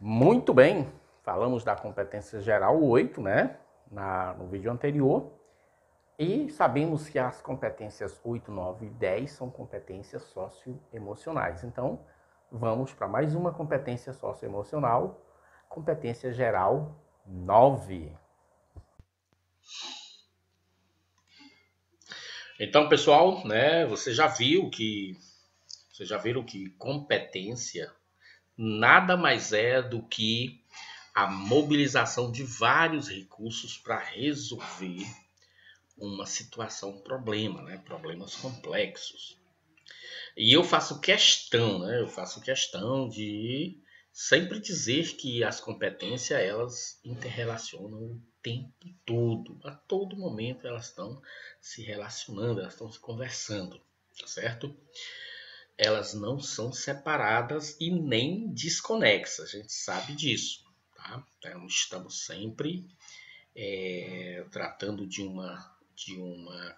Muito bem, falamos da competência geral 8, né? No vídeo anterior. E sabemos que as competências 8, 9 e 10 são competências socioemocionais. Então, vamos para mais uma competência socioemocional, competência geral 9. Então, pessoal, né, vocês já viram que competência nada mais é do que a mobilização de vários recursos para resolver uma situação, um problema, né? Problemas complexos. E eu faço questão, né? Eu faço questão de sempre dizer que as competências elas interrelacionam o tempo todo, a todo momento elas estão se relacionando, elas estão se conversando, tá certo? Elas não são separadas e nem desconexas, a gente sabe disso, tá? Então, estamos sempre tratando de uma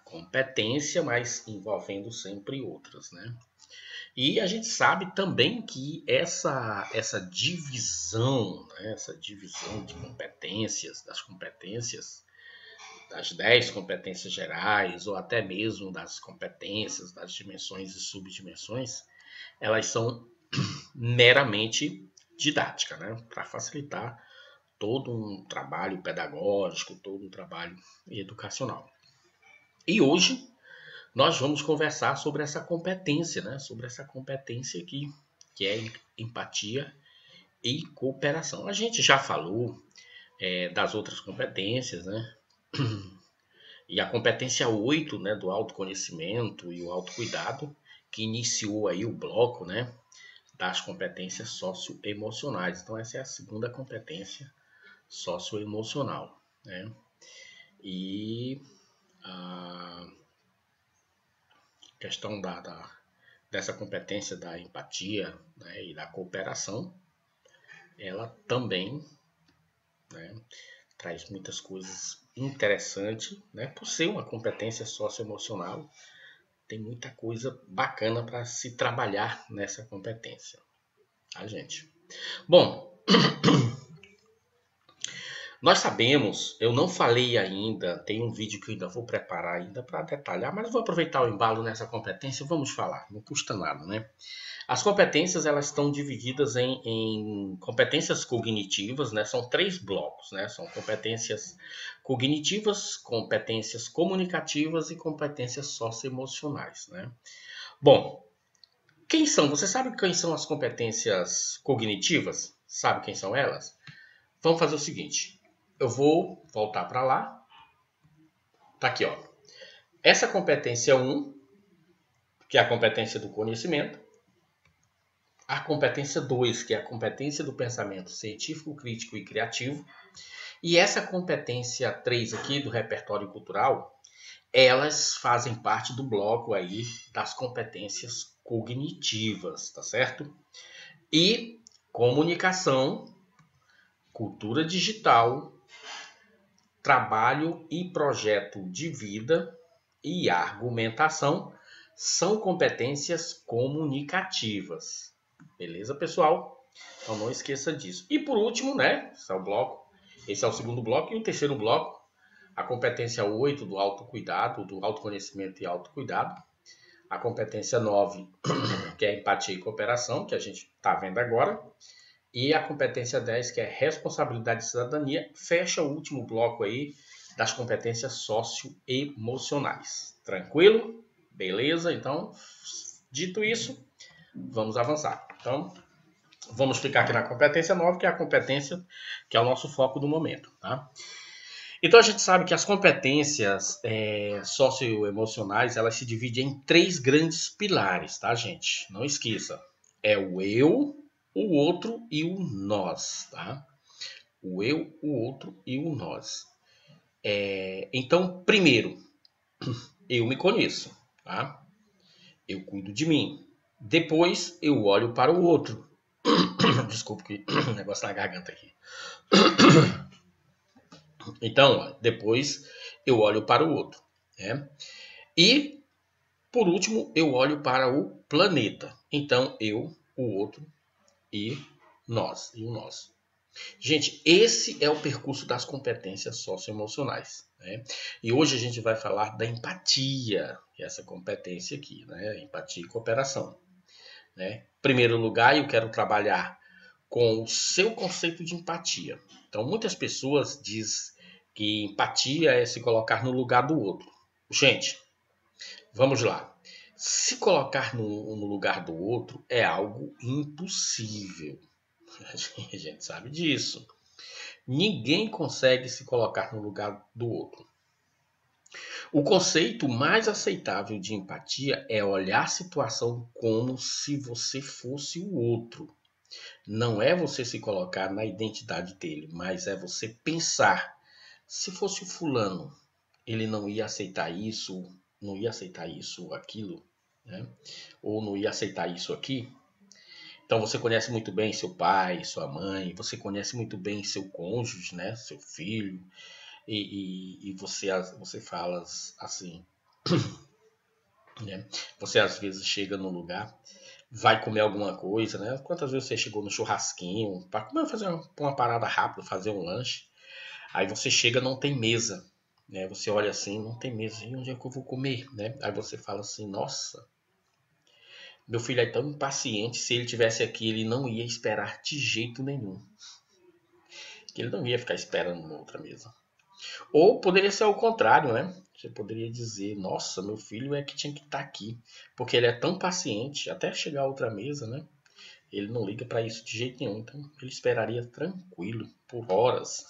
competência, mas envolvendo sempre outras, né? E a gente sabe também que essa divisão, né, essa divisão de competências, das 10 competências gerais, ou até mesmo das competências, das dimensões e subdimensões, elas são meramente didáticas, né, para facilitar todo um trabalho pedagógico, todo um trabalho educacional. E hoje nós vamos conversar sobre essa competência, né? Sobre essa competência aqui, que é empatia e cooperação. A gente já falou das outras competências, né? E a competência 8, né, do autoconhecimento e o autocuidado, que iniciou aí o bloco, né, das competências socioemocionais. Então essa é a segunda competência socioemocional, né? E a questão dessa competência da empatia, né, e da cooperação, ela também, né, traz muitas coisas interessantes, né, por ser uma competência socioemocional, tem muita coisa bacana para se trabalhar nessa competência, tá, gente? Bom, nós sabemos, eu não falei ainda, tem um vídeo que eu ainda vou preparar ainda para detalhar, mas vou aproveitar o embalo nessa competência e vamos falar, não custa nada, né? As competências elas estão divididas em competências cognitivas, né? São 3 blocos, né? São competências cognitivas, competências comunicativas e competências socioemocionais, né? Bom, quem são? Você sabe quem são as competências cognitivas? Sabe quem são elas? Vamos fazer o seguinte. Eu vou voltar para lá. Tá aqui, ó. Essa competência 1, que é a competência do conhecimento. A competência 2, que é a competência do pensamento científico, crítico e criativo. E essa competência 3 aqui, do repertório cultural, elas fazem parte do bloco aí das competências cognitivas, tá certo? E comunicação, cultura digital, trabalho e projeto de vida e argumentação são competências comunicativas. Beleza, pessoal? Então não esqueça disso. E por último, né? Esse é o segundo bloco. E o terceiro bloco, a competência 8 do autocuidado, do autoconhecimento e autocuidado. A competência 9, que é empatia e cooperação, que a gente está vendo agora. E a competência 10, que é responsabilidade e cidadania, fecha o último bloco aí das competências socioemocionais. Tranquilo? Beleza? Então, dito isso, vamos avançar. Então, vamos ficar aqui na competência 9, que é a competência que é o nosso foco do momento, tá? Então a gente sabe que as competências socioemocionais elas se dividem em 3 grandes pilares, tá, gente? Não esqueça. É o eu, o outro e o nós, tá? O eu, o outro e o nós. Então, primeiro, eu me conheço, tá? Eu cuido de mim. Depois, eu olho para o outro. Desculpa que o negócio na garganta aqui. Então, depois eu olho para o outro, né? E, por último, eu olho para o planeta. Então, eu, o outro e nós e o nós. Gente, esse é o percurso das competências socioemocionais, né? E hoje a gente vai falar da empatia, essa competência aqui, né? Empatia e cooperação, né? Em primeiro lugar, eu quero trabalhar com o seu conceito de empatia. Então, muitas pessoas dizem que empatia é se colocar no lugar do outro. Gente, vamos lá. Se colocar no lugar do outro é algo impossível. A gente sabe disso. Ninguém consegue se colocar no lugar do outro. O conceito mais aceitável de empatia é olhar a situação como se você fosse o outro. Não é você se colocar na identidade dele, mas é você pensar: se fosse o fulano, ele não ia aceitar isso, não ia aceitar isso, aquilo, né? Ou não ia aceitar isso aqui. Então você conhece muito bem seu pai, sua mãe, você conhece muito bem seu cônjuge, né? Seu filho, e você fala assim, né? Você às vezes chega num lugar, vai comer alguma coisa, né? Quantas vezes você chegou no churrasquinho para comer, fazer uma parada rápida, fazer um lanche, aí você chega, não tem mesa, né? Você olha assim, não tem mesa, e onde é que eu vou comer, né? Aí você fala assim, nossa, meu filho é tão impaciente, se ele tivesse aqui, ele não ia esperar de jeito nenhum, que ele não ia ficar esperando na outra mesa. Ou poderia ser o contrário, né? Você poderia dizer, nossa, meu filho é que tinha que estar aqui, porque ele é tão paciente, até chegar a outra mesa, né? Ele não liga para isso de jeito nenhum, então ele esperaria tranquilo, por horas,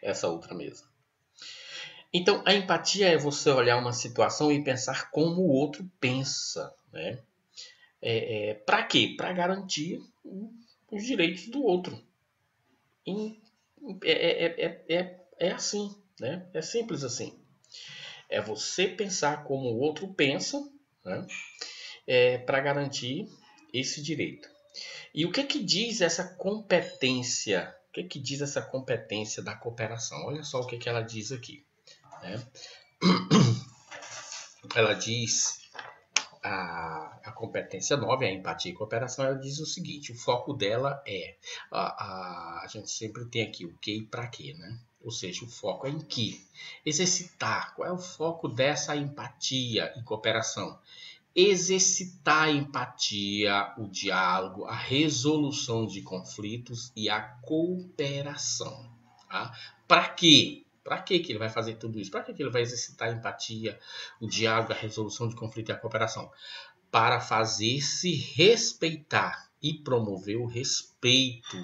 essa outra mesa. Então, a empatia é você olhar uma situação e pensar como o outro pensa, né? Para quê? Para garantir os direitos do outro. É assim, né? É simples assim. É você pensar como o outro pensa, né? Para garantir esse direito. E o que diz essa competência? O que diz essa competência da cooperação? Olha só o que ela diz aqui, né? Ela diz a competência 9, a empatia e cooperação, ela diz o seguinte: o foco dela é a gente sempre tem aqui o que e para quê, né? Ou seja, o foco é em que? Exercitar. Qual é o foco dessa empatia e cooperação? Exercitar a empatia, o diálogo, a resolução de conflitos e a cooperação. Tá? Para quê? Para que ele vai fazer tudo isso? Para que ele vai exercitar a empatia, o diálogo, a resolução de conflito e a cooperação? Para fazer-se respeitar e promover o respeito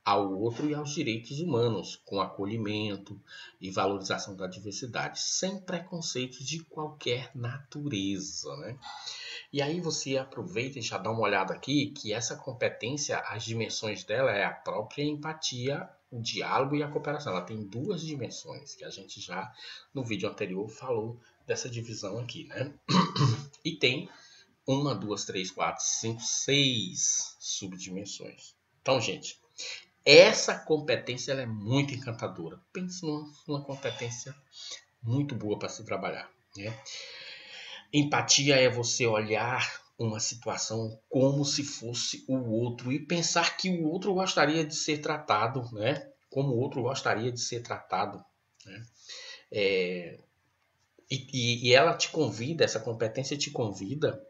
ao outro e aos direitos humanos, com acolhimento e valorização da diversidade, sem preconceitos de qualquer natureza, né? E aí você aproveita e já dá uma olhada aqui que essa competência, as dimensões dela é a própria empatia, o diálogo e a cooperação. Ela tem duas dimensões, que a gente já no vídeo anterior falou dessa divisão aqui, né? E tem 1, 2, 3, 4, 5, 6 subdimensões. Então, gente, essa competência ela é muito encantadora. Pense numa competência muito boa para se trabalhar, né? Empatia é você olhar uma situação como se fosse o outro e pensar que o outro gostaria de ser tratado, né? Como o outro gostaria de ser tratado, né? E ela te convida, essa competência te convida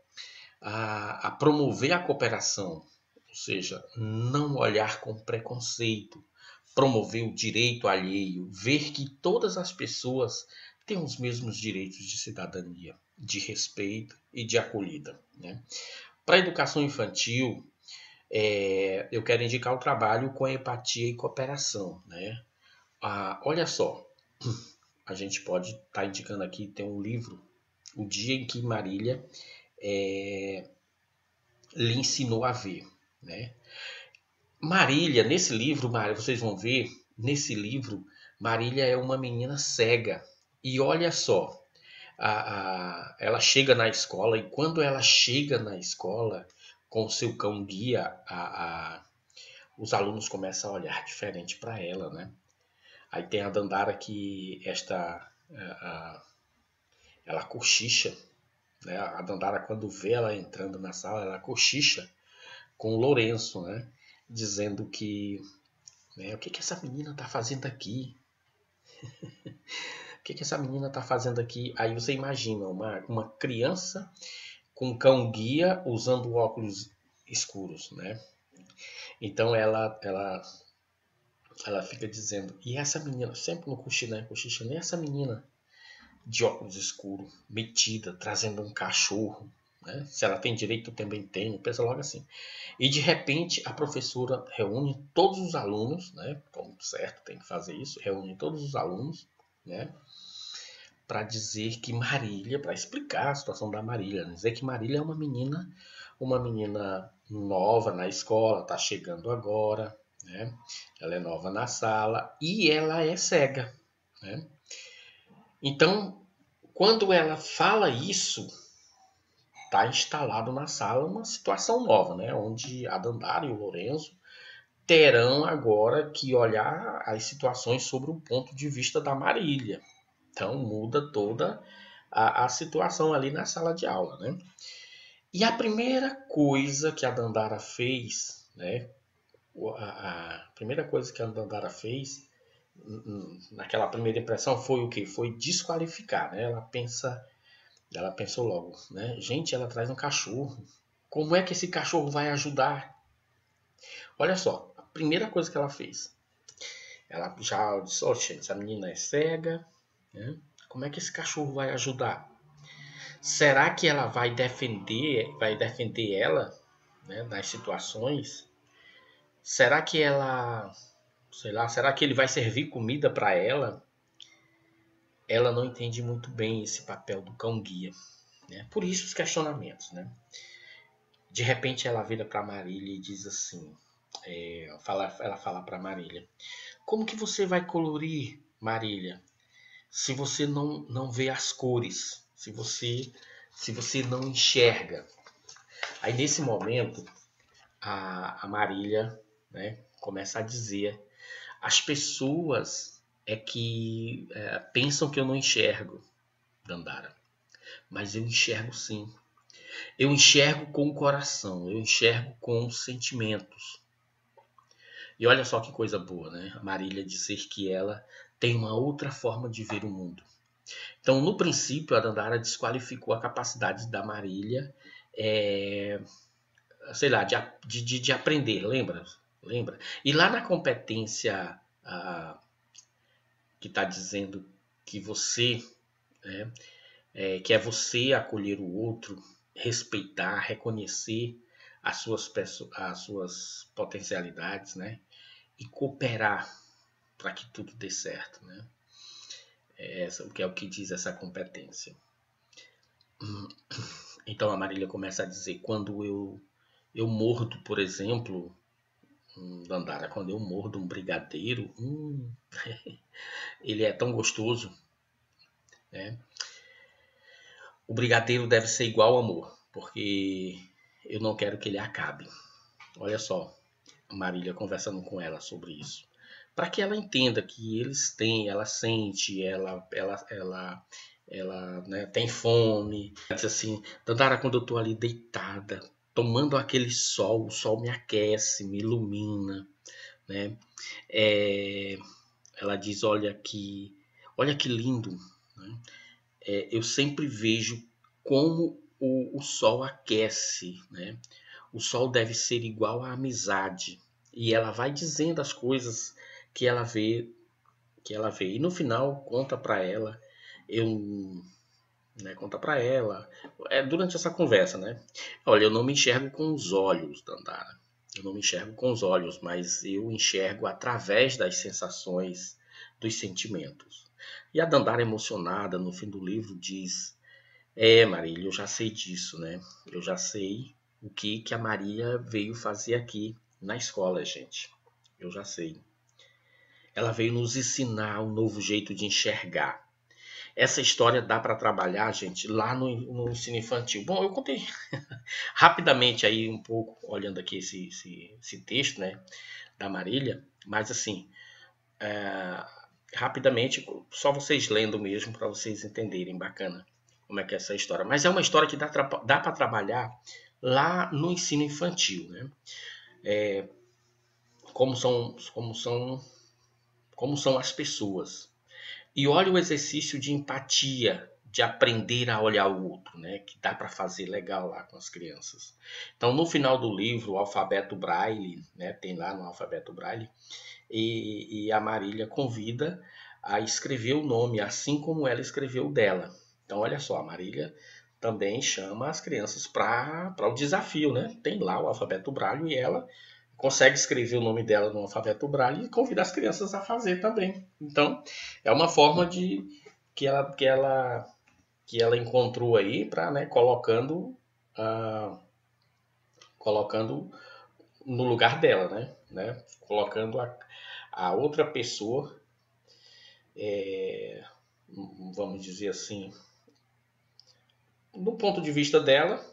a promover a cooperação, ou seja, não olhar com preconceito, promover o direito alheio, ver que todas as pessoas têm os mesmos direitos de cidadania, de respeito e de acolhida, né? Para a educação infantil, eu quero indicar o trabalho com empatia e cooperação, né? Olha só, a gente pode estar indicando aqui, tem um livro, O Dia em que Marília lhe ensinou a ver, né? Marília, nesse livro, vocês vão ver, nesse livro, Marília é uma menina cega. E olha só, ela chega na escola e quando ela chega na escola com o seu cão guia, os alunos começam a olhar diferente para ela, né? Aí tem a Dandara que ela cochicha, né? A Dandara quando vê ela entrando na sala, ela cochicha com o Lourenço, né? dizendo que, né, o que que essa menina tá fazendo aqui? O que que essa menina tá fazendo aqui? Aí você imagina uma criança com cão guia usando óculos escuros, né? Então ela fica dizendo, e essa menina, sempre no cochichando, e essa menina de óculos escuros, metida, trazendo um cachorro, né? Se ela tem direito, eu também tenho, pensa logo assim. E de repente a professora reúne todos os alunos, né? Como certo, tem que fazer isso, reúne todos os alunos, né? Para dizer que Marília, para explicar a situação da Marília, né? Dizer que Marília é uma menina nova na escola, está chegando agora, né? Ela é nova na sala e ela é cega, né? Então, quando ela fala isso, está instalado na sala uma situação nova, né? Onde a Dandara e o Lorenzo terão agora que olhar as situações sobre o ponto de vista da Marília. Então muda toda a situação ali na sala de aula, né? E a primeira coisa que a Dandara fez, né? A primeira coisa que a Dandara fez naquela primeira impressão foi o quê? Foi desqualificar, né? Ela pensou logo, né? Gente, ela traz um cachorro. Como é que esse cachorro vai ajudar? Olha só, a primeira coisa que ela fez. Ela já disse, gente, essa menina é cega, né? Como é que esse cachorro vai ajudar? Será que ela vai defender ela, né, nas situações? Será que ela, sei lá, será que ele vai servir comida para ela? Ela não entende muito bem esse papel do cão guia, né? Por isso os questionamentos, né? De repente ela vira para Marília e diz assim, ela fala para Marília, como que você vai colorir, Marília, se você não vê as cores, se você não enxerga? Aí nesse momento a Marília, né, começa a dizer, as pessoas que pensam que eu não enxergo, Dandara, mas eu enxergo sim. Eu enxergo com o coração, eu enxergo com os sentimentos. E olha só que coisa boa, né? A Marília dizer que ela tem uma outra forma de ver o mundo. Então, no princípio, a Dandara desqualificou a capacidade da Marília, sei lá, de aprender, lembra? E lá na competência que está dizendo que você, né, que é você acolher o outro, respeitar, reconhecer as suas potencialidades, né? E cooperar para que tudo dê certo, né? O que diz essa competência. Então a Marília começa a dizer, quando eu mordo, por exemplo, Dandara, quando eu mordo um brigadeiro, ele é tão gostoso, né? O brigadeiro deve ser igual ao amor, porque eu não quero que ele acabe. Olha só, a Marília conversando com ela sobre isso. Para que ela entenda que eles têm, ela sente, ela né, tem fome. Ela diz assim, Dandara, quando eu estou ali deitada, tomando aquele sol, o sol me aquece, me ilumina, né? Ela diz, olha que lindo, né? Eu sempre vejo como o sol aquece, né? O sol deve ser igual à amizade. E ela vai dizendo as coisas que ela vê, E no final conta para ela, conta para ela, durante essa conversa, né? Olha, eu não me enxergo com os olhos, Dandara. Eu não me enxergo com os olhos, mas eu enxergo através das sensações, dos sentimentos. E a Dandara, emocionada, no fim do livro, diz: Marília, eu já sei disso, né? Eu já sei o que a Maria veio fazer aqui na escola, gente. Eu já sei. Ela veio nos ensinar um novo jeito de enxergar. Essa história dá para trabalhar, gente, lá no ensino infantil. Bom, eu contei rapidamente aí um pouco, olhando aqui esse texto, né, da Marília, mas assim, rapidamente, só vocês lendo mesmo, para vocês entenderem, bacana como é que é essa história. Mas é uma história que dá para trabalhar lá no ensino infantil, né? como são as pessoas. E olha o exercício de empatia, de aprender a olhar o outro, né? Que dá para fazer legal lá com as crianças. Então, no final do livro, o alfabeto Braille, né? Tem lá no alfabeto Braille, e a Marília convida a escrever o nome, assim como ela escreveu o dela. Então, olha só, a Marília também chama as crianças para o desafio, né? Tem lá o alfabeto Braille e ela consegue escrever o nome dela no alfabeto Braille e convida as crianças a fazer também. Então, é uma forma de que ela encontrou aí para, né, colocando no lugar dela, né? Colocando a outra pessoa, vamos dizer assim, do ponto de vista dela,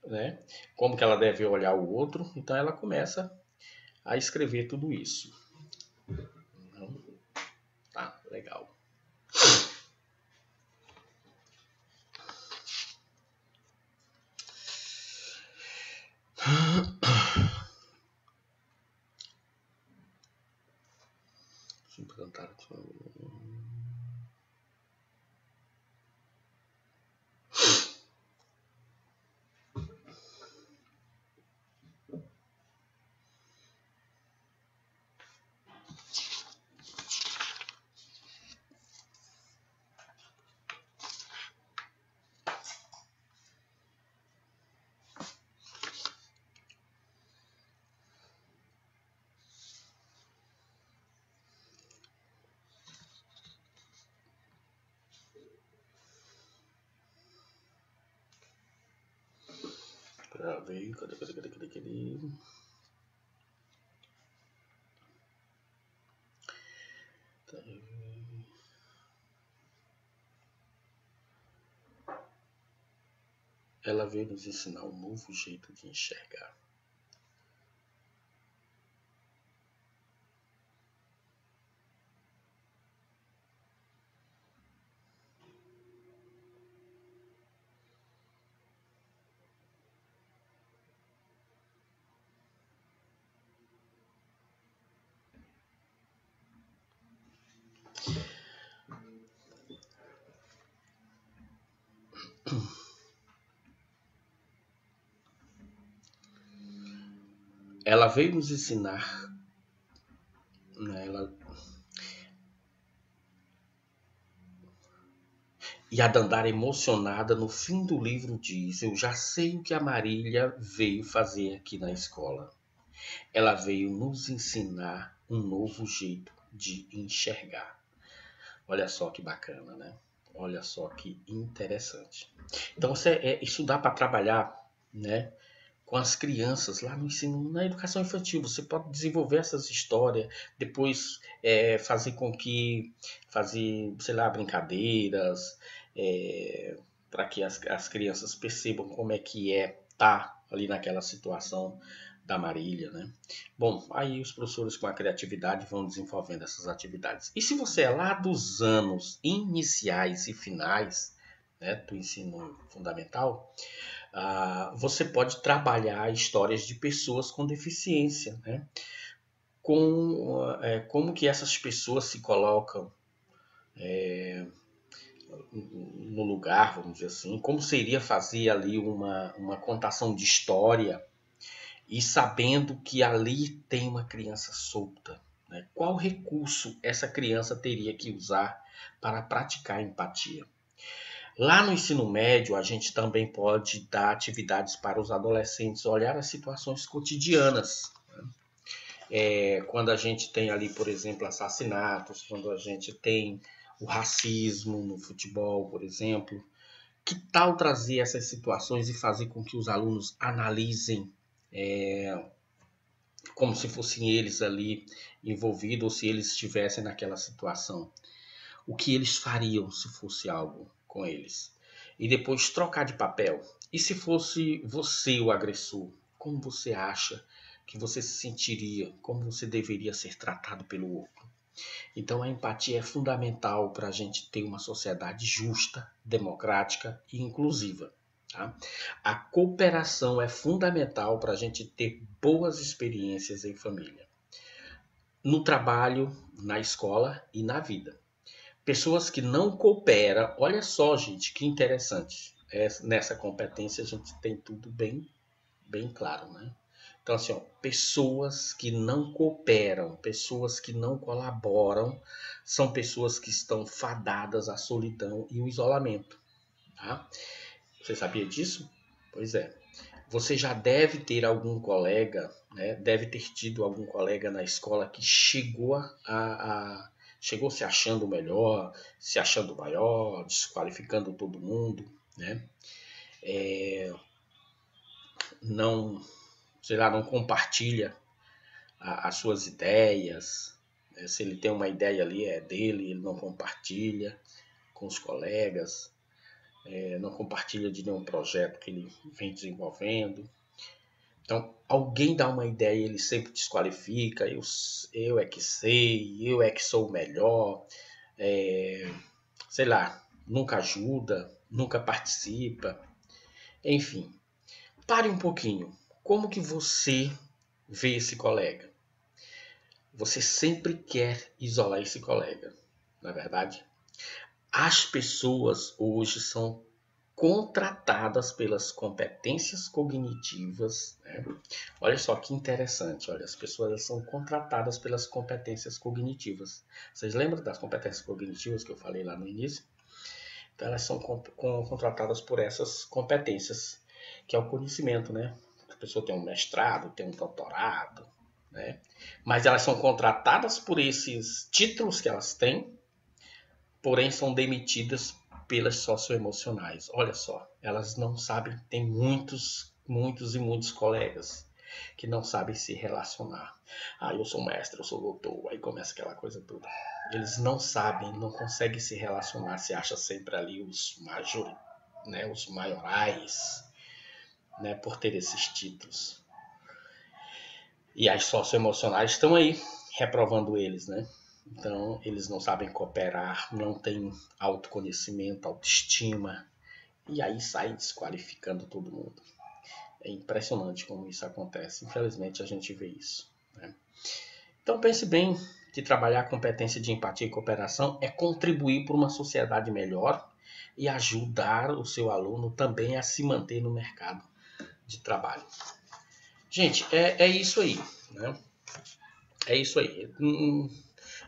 né? Como que ela deve olhar o outro. Então ela começa a escrever tudo isso. Então, tá, legal. Cadê? Ela veio nos ensinar um novo jeito de enxergar. Ela veio nos ensinar, né, e a Dandara, emocionada, no fim do livro diz: eu já sei o que a Marília veio fazer aqui na escola. Ela veio nos ensinar um novo jeito de enxergar. Olha só que bacana, né? Olha só que interessante. Então isso dá para trabalhar, né, com as crianças lá no ensino, na educação infantil. Você pode desenvolver essas histórias, depois fazer, sei lá, brincadeiras, para que as crianças percebam como é que tá ali naquela situação da Marília, né? Bom, aí os professores com a criatividade vão desenvolvendo essas atividades. E se você é lá dos anos iniciais e finais, né, do ensino fundamental, você pode trabalhar histórias de pessoas com deficiência, né? Como que essas pessoas se colocam no lugar, vamos dizer assim, como seria fazer ali uma contação de história e sabendo que ali tem uma criança solta, né? Qual recurso essa criança teria que usar para praticar empatia? Lá no ensino médio, a gente também pode dar atividades para os adolescentes olhar as situações cotidianas. Quando a gente tem ali, por exemplo, assassinatos, quando a gente tem o racismo no futebol, por exemplo. Que tal trazer essas situações e fazer com que os alunos analisem como se fossem eles ali envolvidos ou se eles estivessem naquela situação? O que eles fariam se fosse algo com eles? E depois trocar de papel. E se fosse você o agressor? Como você acha que você se sentiria? Como você deveria ser tratado pelo outro? Então a empatia é fundamental para a gente ter uma sociedade justa, democrática e inclusiva. Tá? A cooperação é fundamental para a gente ter boas experiências em família. no trabalho, na escola e na vida. Pessoas que não cooperam, olha só, gente, que interessante. Nessa competência a gente tem tudo bem, bem claro, né? Então, assim, ó, pessoas que não cooperam, pessoas que não colaboram, são pessoas que estão fadadas à solidão e ao isolamento, tá? Você sabia disso? Pois é. Você já deve ter algum colega, né? Deve ter tido algum colega na escola que chegou se achando melhor, se achando maior, desqualificando todo mundo, né? Não, sei lá, não compartilha as suas ideias. Né? Se ele tem uma ideia ali, é dele, ele não compartilha com os colegas, não compartilha de nenhum projeto que ele vem desenvolvendo. Então, alguém dá uma ideia e ele sempre desqualifica, eu é que sei, eu é que sou o melhor, sei lá, nunca ajuda, nunca participa, enfim. Pare um pouquinho. Como que você vê esse colega? Você sempre quer isolar esse colega, não é verdade? As pessoas hoje são contratadas pelas competências cognitivas, né? Olha só que interessante, olha, as pessoas são contratadas pelas competências cognitivas. Vocês lembram das competências cognitivas que eu falei lá no início? Então elas são contratadas por essas competências, que é o conhecimento, né? A pessoa tem um mestrado, tem um doutorado, né? Mas elas são contratadas por esses títulos que elas têm, porém são demitidas pelas socioemocionais. Olha só, elas não sabem, tem muitos e muitos colegas que não sabem se relacionar. Ah, eu sou mestre, eu sou doutor, aí começa aquela coisa toda. Eles não sabem, não conseguem se relacionar, se acha sempre ali os maiorais, né, por ter esses títulos. E as socioemocionais estão aí reprovando eles, né? Então, eles não sabem cooperar, não têm autoconhecimento, autoestima, e aí sai desqualificando todo mundo. É impressionante como isso acontece. Infelizmente, a gente vê isso, né? Então, pense bem que trabalhar a competência de empatia e cooperação é contribuir para uma sociedade melhor e ajudar o seu aluno também a se manter no mercado de trabalho. Gente, é isso aí, né? É isso aí.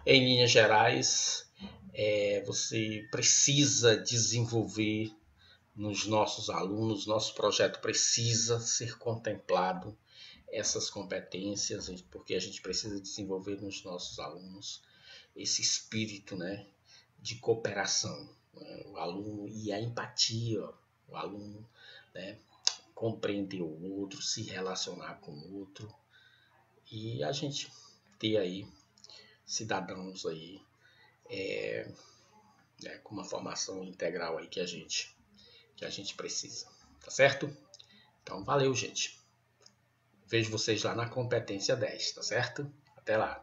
Em linhas gerais, você precisa desenvolver nos nossos alunos, nosso projeto precisa ser contemplado essas competências, porque a gente precisa desenvolver nos nossos alunos esse espírito, né, de cooperação, né? O aluno e a empatia, o aluno, né, compreender o outro, se relacionar com o outro e a gente ter aí cidadãos aí com uma formação integral aí que a gente precisa, tá certo? Então valeu, gente. Vejo vocês lá na competência 10, tá certo? Até lá.